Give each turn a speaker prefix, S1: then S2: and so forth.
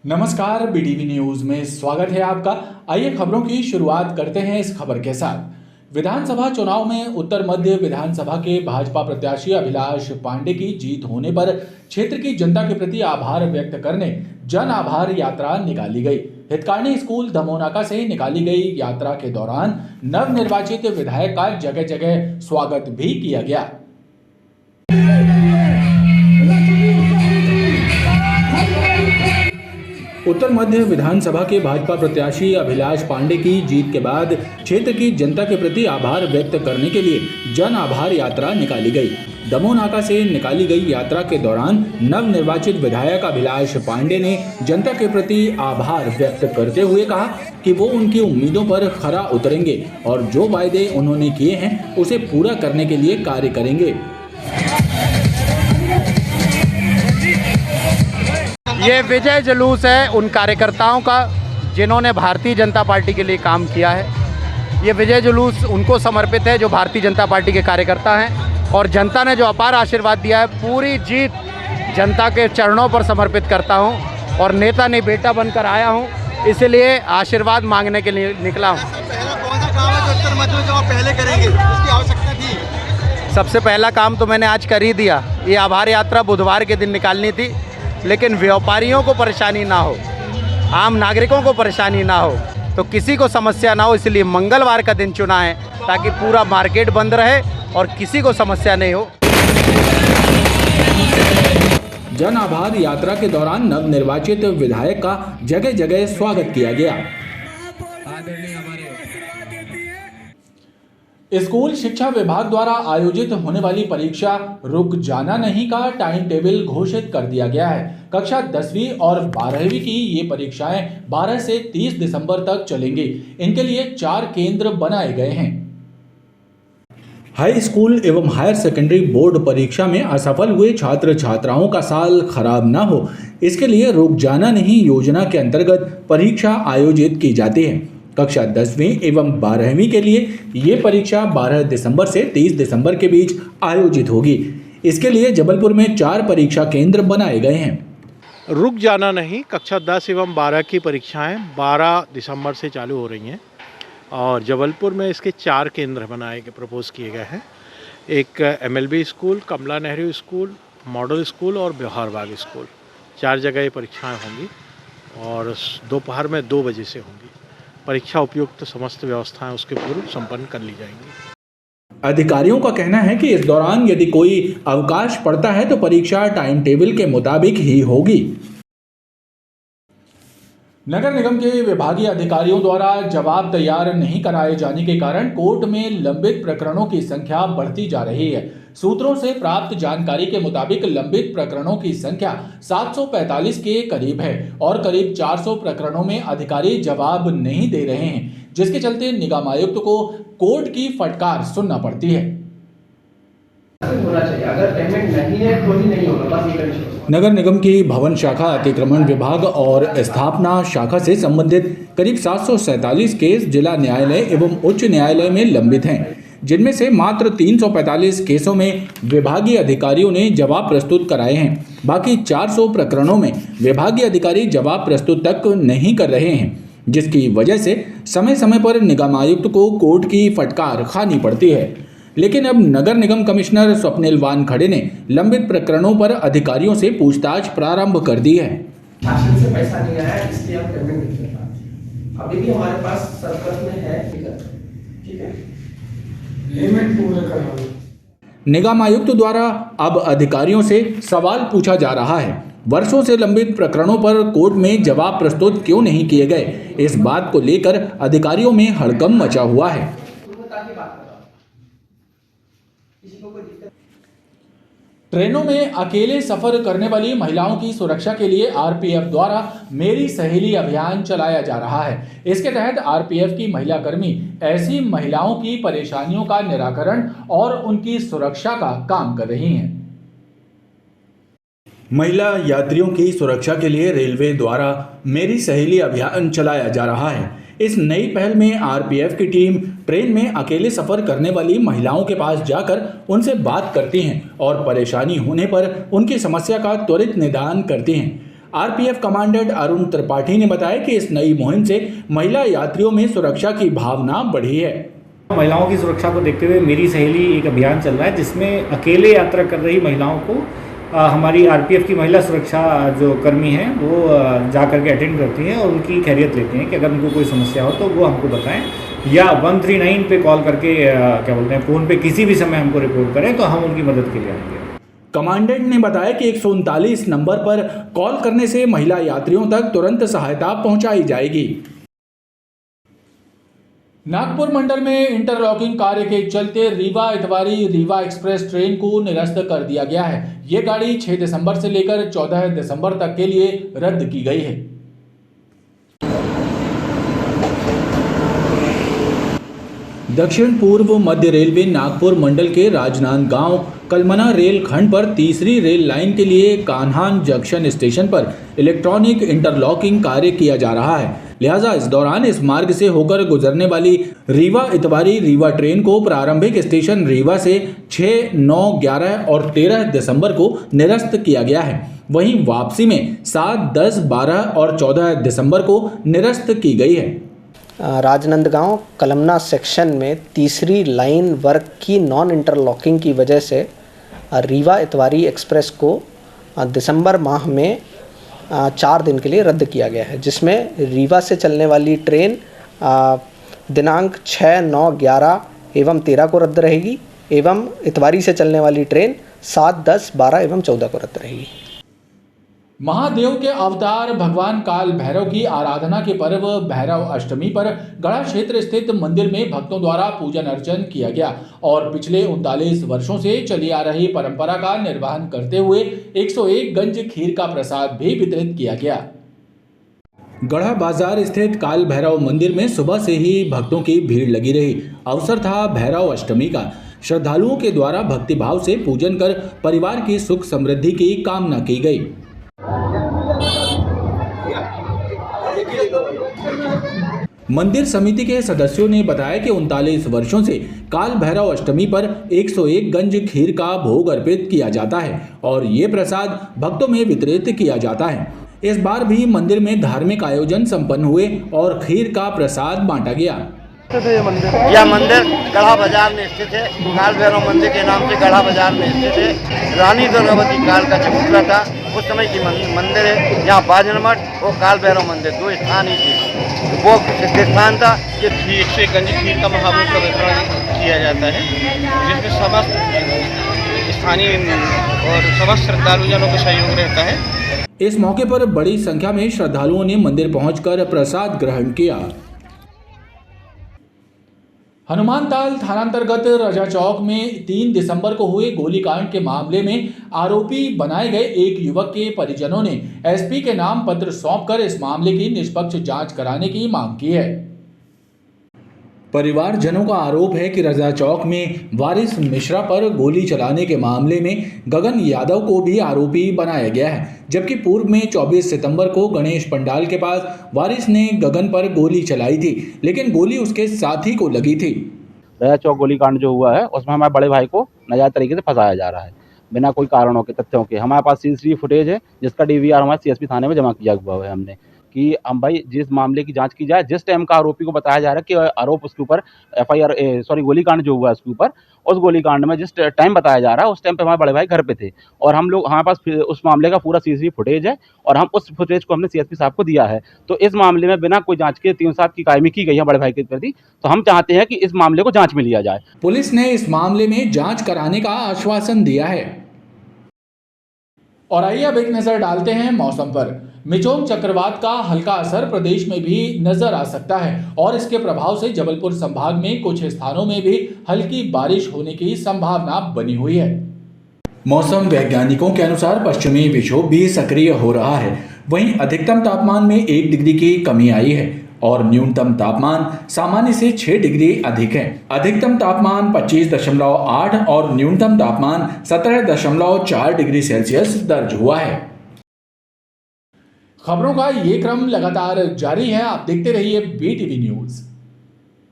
S1: नमस्कार, BTV news में स्वागत है आपका। आइए खबरों की शुरुआत करते हैं इस खबर के साथ। विधानसभा चुनाव में उत्तर मध्य विधानसभा के भाजपा प्रत्याशी अभिलाष पांडे की जीत होने पर क्षेत्र की जनता के प्रति आभार व्यक्त करने जन आभार यात्रा निकाली गई। हितकार्नी स्कूल धमोनाका से निकाली गई यात्रा के दौरान नवनिर्वाचित विधायक का जगह जगह स्वागत भी किया गया। उत्तर मध्य विधानसभा के भाजपा प्रत्याशी अभिलाष पांडे की जीत के बाद क्षेत्र की जनता के प्रति आभार व्यक्त करने के लिए जन आभार यात्रा निकाली गई। दमोनाका से निकाली गई यात्रा के दौरान नवनिर्वाचित विधायक अभिलाष पांडे ने जनता के प्रति आभार व्यक्त करते हुए कहा कि वो उनकी उम्मीदों पर खरा उतरेंगे और जो वायदे उन्होंने किए हैं उसे पूरा करने के लिए कार्य करेंगे।
S2: ये विजय जुलूस है उन कार्यकर्ताओं का जिन्होंने भारतीय जनता पार्टी के लिए काम किया है। ये विजय जुलूस उनको समर्पित है जो भारतीय जनता पार्टी के कार्यकर्ता हैं और जनता ने जो अपार आशीर्वाद दिया है, पूरी जीत जनता के चरणों पर समर्पित करता हूं और नेता नहीं बेटा बनकर आया हूं, इसलिए आशीर्वाद मांगने के लिए निकला हूं।
S3: पहला कौन सा काम है जो उत्तर मध्य में जो आप पहले करेंगे, उसकी आवश्यकता थी?
S2: सबसे पहला काम तो मैंने आज कर ही दिया। ये आभार यात्रा बुधवार के दिन निकालनी थी, लेकिन व्यापारियों को परेशानी ना हो, आम नागरिकों को परेशानी ना हो, तो किसी को समस्या ना हो, इसलिए मंगलवार का दिन चुना है ताकि पूरा मार्केट बंद रहे और किसी को समस्या नहीं हो।
S1: जन आभार यात्रा के दौरान नवनिर्वाचित विधायक का जगह जगह स्वागत किया गया। स्कूल शिक्षा विभाग द्वारा आयोजित होने वाली परीक्षा रुक जाना नहीं का टाइम टेबल घोषित कर दिया गया है। कक्षा 10वीं और 12वीं की ये परीक्षाएं 12 से 30 दिसंबर तक चलेंगी। इनके लिए 4 केंद्र बनाए गए हैं। हाई स्कूल एवं हायर सेकेंडरी बोर्ड परीक्षा में असफल हुए छात्र छात्राओं का साल खराब न हो, इसके लिए रुक जाना नहीं योजना के अंतर्गत परीक्षा आयोजित की जाती है। कक्षा 10वीं एवं 12वीं के लिए ये परीक्षा 12 दिसंबर से 30 दिसंबर के बीच आयोजित होगी। इसके लिए जबलपुर में 4 परीक्षा केंद्र बनाए गए हैं।
S4: रुक जाना नहीं, कक्षा 10 एवं 12 की परीक्षाएं 12 दिसंबर से चालू हो रही हैं और जबलपुर में इसके 4 केंद्र प्रपोज किए गए हैं। एक MLB स्कूल, कमला नेहरू स्कूल, मॉडल स्कूल और बिहार बाग स्कूल, 4 जगह ये परीक्षाएँ होंगी और दोपहर में 2 बजे से होंगी। परीक्षा उपयुक्त समस्त व्यवस्थाएं उसके पूर्व संपन्न कर ली जाएंगी।
S1: अधिकारियों का कहना है कि इस दौरान यदि कोई अवकाश पड़ता है तो परीक्षा टाइम टेबल के मुताबिक ही होगी। नगर निगम के विभागीय अधिकारियों द्वारा जवाब तैयार नहीं कराए जाने के कारण कोर्ट में लंबित प्रकरणों की संख्या बढ़ती जा रही है। सूत्रों से प्राप्त जानकारी के मुताबिक लंबित प्रकरणों की संख्या 745 के करीब है और करीब 400 प्रकरणों में अधिकारी जवाब नहीं दे रहे हैं, जिसके चलते निगम आयुक्त को कोर्ट की फटकार सुनना पड़ती है।
S5: होना चाहिए, अगर पेमेंट नहीं है तो ही नहीं होगा, बस ये कंडीशन।
S1: नगर निगम की भवन शाखा, अतिक्रमण विभाग और स्थापना शाखा से संबंधित करीब 747 केस जिला न्यायालय एवं उच्च न्यायालय में लंबित हैं, जिनमें से मात्र 345 केसों में विभागीय अधिकारियों ने जवाब प्रस्तुत कराए हैं। बाकी 400 प्रकरणों में विभागीय अधिकारी जवाब प्रस्तुत तक नहीं कर रहे हैं, जिसकी वजह से समय समय पर निगम आयुक्त को कोर्ट की फटकार खानी पड़ती है। लेकिन अब नगर निगम कमिश्नर स्वप्निल वानखड़े ने लंबित प्रकरणों पर अधिकारियों से पूछताछ प्रारंभ कर दी है।
S5: शासन से पैसा नहीं आया, इसलिए आप पेमेंट नहीं कर पाते। अभी भी हमारे पास सरप्लस में है, ठीक है, लिमिट पूरा करना।
S1: निगम आयुक्त द्वारा अब अधिकारियों से सवाल पूछा जा रहा है, वर्षों से लंबित प्रकरणों पर कोर्ट में जवाब प्रस्तुत क्यों नहीं किए गए। इस बात को लेकर अधिकारियों में हड़कंप मचा हुआ है। ट्रेनों में अकेले सफर करने वाली महिलाओं की सुरक्षा के लिए आरपीएफ द्वारा मेरी सहेली अभियान चलाया जा रहा है। इसके तहत आरपीएफ की महिला कर्मी ऐसी महिलाओं की परेशानियों का निराकरण और उनकी सुरक्षा का काम कर रही हैं। महिला यात्रियों की सुरक्षा के लिए रेलवे द्वारा मेरी सहेली अभियान चलाया जा रहा है। इस नई पहल में आरपीएफ की टीम ट्रेन में अकेले सफर करने वाली महिलाओं के पास जाकर उनसे बात करती हैं और परेशानी होने पर उनकी समस्या का त्वरित निदान करती हैं। आरपीएफ कमांडेंट अरुण त्रिपाठी ने बताया कि इस नई मुहिम से महिला यात्रियों में सुरक्षा की भावना बढ़ी है।
S6: महिलाओं की सुरक्षा को देखते हुए मेरी सहेली एक अभियान चल रहा है जिसमें अकेले यात्रा कर रही महिलाओं को हमारी आरपीएफ की महिला सुरक्षा जो कर्मी हैं वो जा करके अटेंड करती हैं और उनकी खैरियत लेते हैं कि अगर उनको कोई समस्या हो तो वो हमको बताएं या 139 पे कॉल करके फ़ोन पे किसी भी समय हमको रिपोर्ट करें तो हम उनकी मदद के लिए आएंगे।
S1: कमांडेंट ने बताया कि 139 नंबर पर कॉल करने से महिला यात्रियों तक तुरंत सहायता पहुंचाई जाएगी। नागपुर मंडल में इंटरलॉकिंग कार्य के चलते रीवा इतवारी रीवा एक्सप्रेस ट्रेन को निरस्त कर दिया गया है। ये गाड़ी 6 दिसंबर से लेकर 14 दिसंबर तक के लिए रद्द की गई है। दक्षिण पूर्व मध्य रेलवे नागपुर मंडल के राजनांदगांव कलमना रेल खंड पर तीसरी रेल लाइन के लिए कान्हान जंक्शन स्टेशन पर इलेक्ट्रॉनिक इंटरलॉकिंग कार्य किया जा रहा है। लिहाजा इस दौरान इस मार्ग से होकर गुजरने वाली रीवा इतवारी रीवा ट्रेन को प्रारंभिक स्टेशन रीवा से 6, 9, 11 और 13 दिसंबर को निरस्त किया गया है। वहीं वापसी में 7, 10, 12 और 14 दिसंबर को निरस्त की गई है।
S7: राजनांदगांव कलमना सेक्शन में तीसरी लाइन वर्क की नॉन इंटरलॉकिंग की वजह से रीवा इतवारी एक्सप्रेस को दिसंबर माह में 4 दिन के लिए रद्द किया गया है, जिसमें रीवा से चलने वाली ट्रेन दिनांक 6, 9, 11 एवं 13 को रद्द रहेगी एवं इतवारी से चलने वाली ट्रेन 7, 10, 12 एवं 14 को रद्द रहेगी।
S1: महादेव के अवतार भगवान काल भैरव की आराधना के पर्व भैरव अष्टमी पर गढ़ा क्षेत्र स्थित मंदिर में भक्तों द्वारा पूजन अर्चन किया गया और पिछले 39 वर्षों से चली आ रही परंपरा का निर्वहन करते हुए 101 गंज खीर का प्रसाद भी वितरित किया गया। गढ़ा बाजार स्थित काल भैरव मंदिर में सुबह से ही भक्तों की भीड़ लगी रही। अवसर था भैरव अष्टमी का। श्रद्धालुओं के द्वारा भक्तिभाव से पूजन कर परिवार की सुख समृद्धि की कामना की गई। मंदिर समिति के सदस्यों ने बताया कि 39 वर्षों से काल भैरव अष्टमी पर 101 गंज खीर का भोग अर्पित किया जाता है और ये प्रसाद भक्तों में वितरित किया जाता है। इस बार भी मंदिर में धार्मिक आयोजन संपन्न हुए और खीर का प्रसाद बांटा गया।
S8: यह मंदिर गढ़ा बाजार में स्थित है। काल भैरव मंदिर के नाम से गढ़ा बाजार में स्थित है। रानी दुर्गावती काल का चबूतरा था, उस समय की मंदिर है। यहाँ बाजन मठ और काल भैरव मंदिर 2 स्थान ही थे। वो स्थान था कि 101 गंज खीर का महाभोग का वितरण किया जाता है, जिसमें समस्त स्थानीय और समस्त श्रद्धालुजनों का सहयोग रहता है।
S1: इस मौके पर बड़ी संख्या में श्रद्धालुओं ने मंदिर पहुंचकर प्रसाद ग्रहण किया। हनुमानताल थानांतर्गत रजा चौक में 3 दिसंबर को हुए गोलीकांड के मामले में आरोपी बनाए गए एक युवक के परिजनों ने एसपी के नाम पत्र सौंपकर इस मामले की निष्पक्ष जांच कराने की मांग की है। परिवारजनों का आरोप है कि रजा चौक में वारिस मिश्रा पर गोली चलाने के मामले में गगन यादव को भी आरोपी बनाया गया है, जबकि पूर्व में 24 सितंबर को गणेश पंडाल के पास वारिस ने गगन पर गोली चलाई थी, लेकिन गोली उसके साथी को लगी थी।
S9: रजा चौक गोलीकांड जो हुआ है उसमें हमारे बड़े भाई को नाजायज तरीके से फंसाया जा रहा है बिना कोई कारणों के, तथ्यों के। हमारे पास सीसीटीवी फुटेज है जिसका डीवीआर हमारे सीएसपी थाने में जमा किया हुआ है हमने कि हम भाई जिस मामले की जांच की जाए, जिस टाइम का आरोपी को बताया जा रहा है कि आरोप उसके ऊपर गोलीकांड जो हुआ है उसके ऊपर, उस गोलीकांड में जिस टाइम बताया जा रहा है उस टाइम पे हमारे बड़े भाई घर पे थे और हमारे पास उस मामले का पूरा सीसीटीवी फुटेज है और हम उस फुटेज को हमने सीएसपी साहब को दिया है। तो इस मामले में बिना कोई जांच के 3/7 की कायमी की गई है बड़े भाई के प्रति, तो हम चाहते हैं कि इस मामले को जांच में लिया जाए।
S1: पुलिस ने इस मामले में जांच कराने का आश्वासन दिया है। और आइए अब एक नजर डालते हैं मौसम पर। मिचोंग चक्रवात का हल्का असर प्रदेश में भी नजर आ सकता है और इसके प्रभाव से जबलपुर संभाग में कुछ स्थानों में भी हल्की बारिश होने की संभावना बनी हुई है। मौसम वैज्ञानिकों के अनुसार पश्चिमी विक्षोभ भी सक्रिय हो रहा है। वहीं अधिकतम तापमान में 1 डिग्री की कमी आई है और न्यूनतम तापमान सामान्य से 6 डिग्री अधिक है। अधिकतम तापमान 25.8 और न्यूनतम तापमान 17.4 डिग्री सेल्सियस दर्ज हुआ है। खबरों का ये क्रम लगातार जारी है। आप देखते रहिए BTV न्यूज।